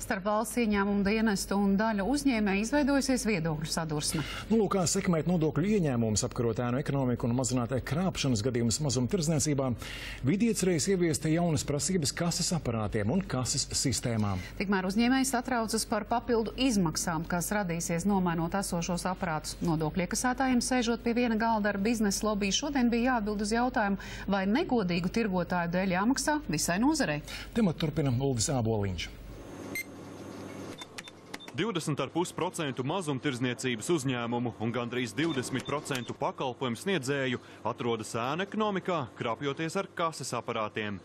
Starp valsts ieņēmumu dienestu un daļu uzņēmēju izveidojusies viedokļu sadursme. Kā sekmēt nodokļu ieņēmumus, apkarot ēnu ekonomiku un mazināt krāpšanas gadījumus mazumtirdzniecībā, vide iecerējis ieviest jaunas prasības kases aparātiem un kases sistēmām. Tikmēr uzņēmējs satraucas par papildu izmaksām, kas radīsies nomainot esošos aparātus. Nodokļu iekasētājiem sēžot pie viena galda ar biznesa lobby šodien bija jāatbild uz jautājumu, vai negodīgu tirgotāju dēļ jāmaksā visai nozarei. Tematu turpina Uldis Āboliņš. 20,5% mazumtirdzniecības uzņēmumu un gandrīz 20% pakalpojumu sniedzēju atrodas ēnu ekonomikā, krāpjoties ar kases aparātiem.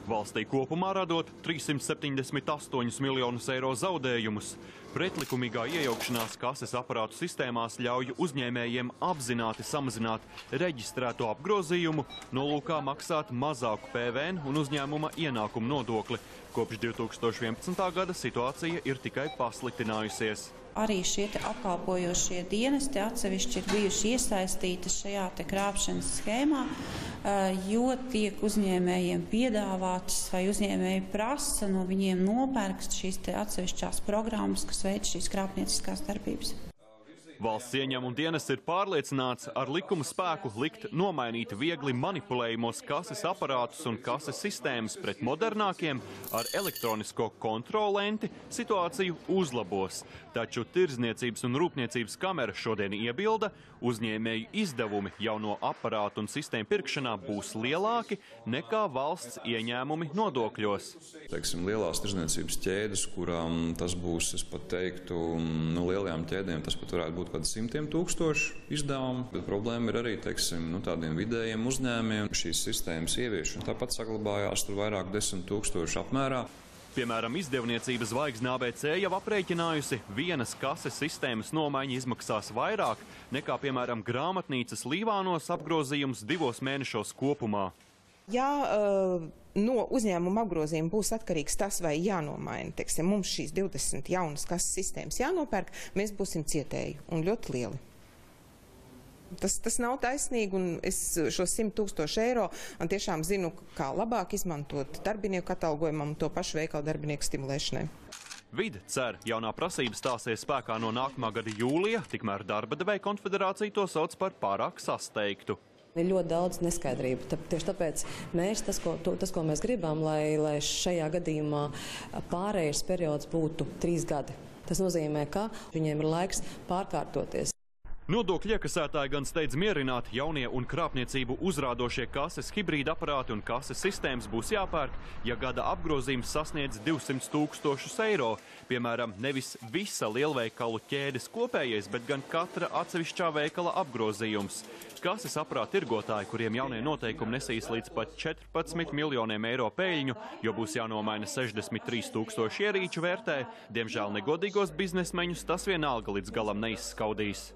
Valstī kopumā radot 378 miljonus eiro zaudējumus. Pretlikumīgā iejaukšanās kases aparātu sistēmās ļauj uzņēmējiem apzināti samazināt reģistrēto apgrozījumu, nolūkā maksāt mazāku PVN un uzņēmuma ienākumu nodokli. Kopš 2011. gada situācija ir tikai pasliktinājusies. Arī šie apkalpojošie dienesti atsevišķi ir bijuši iesaistīti šajā krāpšanas schēmā, jo tiek uzņēmējiem piedāvātas vai uzņēmēji prasa no viņiem nopērkt šīs atsevišķās programmas, kas veic šīs krāpnieciskās darbības. Valsts ieņēmuma dienests ir pārliecināts ar likuma spēku likt nomainīt viegli manipulējumos kases aparātus un kases sistēmas pret modernākiem ar elektronisko kontrolenti situāciju uzlabos. Taču Tirdzniecības un rūpniecības kamera šodien iebilda, uzņēmēju izdevumi jauno aparātu un sistēmu pirkšanā būs lielāki nekā valsts ieņēmumi nodokļos. Lielās tirdzniecības ķēdes, kurām tas būs, es pat teiktu, lielajām ķēdēm tas pat varētu būt kādi 100 000 izdevumi, bet problēma ir arī, tādiem vidējiem uzņēmiem šīs sistēmas ieviešana. Tāpat saglabājās tur vairāk 10 000 apmērā. Piemēram, izdevniecības zvaigzne ABC jau aprēķinājusi, vienas kases sistēmas nomaiņa izmaksās vairāk nekā, piemēram, grāmatnīcas Līvānos apgrozījums 2 mēnešos kopumā. Ja no uzņēmuma apgrozījuma būs atkarīgs tas, vai jānomaina, mums šīs 20 jaunas kases sistēmas jānopērk, mēs būsim cietēji un ļoti lieli. Tas nav taisnīgi, un es šos 100 000 eiro un tiešām zinu, kā labāk izmantot darbinieku atalgojumam un to pašu veikalu darbinieku stimulēšanai. Vide cer, jaunā prasība stāsies spēkā no nākamā gada jūlija, tikmēr darba devēja konfederācija to sauc par pārāk sasteigtu. Ir ļoti daudz neskaidrību. Tieši tāpēc tas, ko mēs gribam, lai šajā gadījumā pārējais periods būtu 3 gadi. Tas nozīmē, ka viņiem ir laiks pārkārtoties. Nodokļu iekasētāji gan steidz mierināt, jaunie un krāpniecību uzrādošie kases hibrīda aparāti un kases sistēmas būs jāpērk, ja gada apgrozījums sasniedz 200 000 eiro. Piemēram, nevis visa lielveikalu ķēdes kopējais, bet gan katra atsevišķā veikala apgrozījums. Kases aparātu tirgotāji, kuriem jaunie noteikumi nesīs līdz pat 14 miljoniem eiro peļņu, jo būs jānomaina 63 000 ierīču vērtē, diemžēl negodīgos biznesmeņus tas vienalga līdz galam neizskaudīs.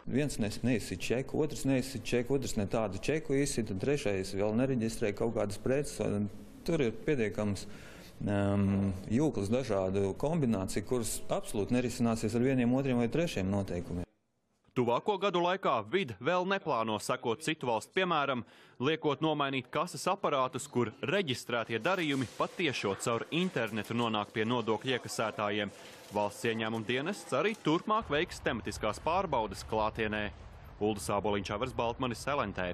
Viens neizsit čeku, otrs neizsit čeku, otrs ne tādu čeku izsit, un trešais vēl nereģistrē kaut kādas preces. Tur ir pietiekams jūklis dažādu kombināciju, kuras absolūti nerisināsies ar 1, 2 vai 3 noteikumiem. Tuvāko gadu laikā vide vēl neplāno sekot citu valstu piemēram, liekot nomainīt kases aparātus, kur reģistrētie darījumi patiešo caur internetu nonāk pie nodokļu iekasētājiem. Valsts ieņēmuma dienests arī turpmāk veiks tematiskās pārbaudes klātienē. Uldis Āboliņš, Aivaras Baltmanis, LNT.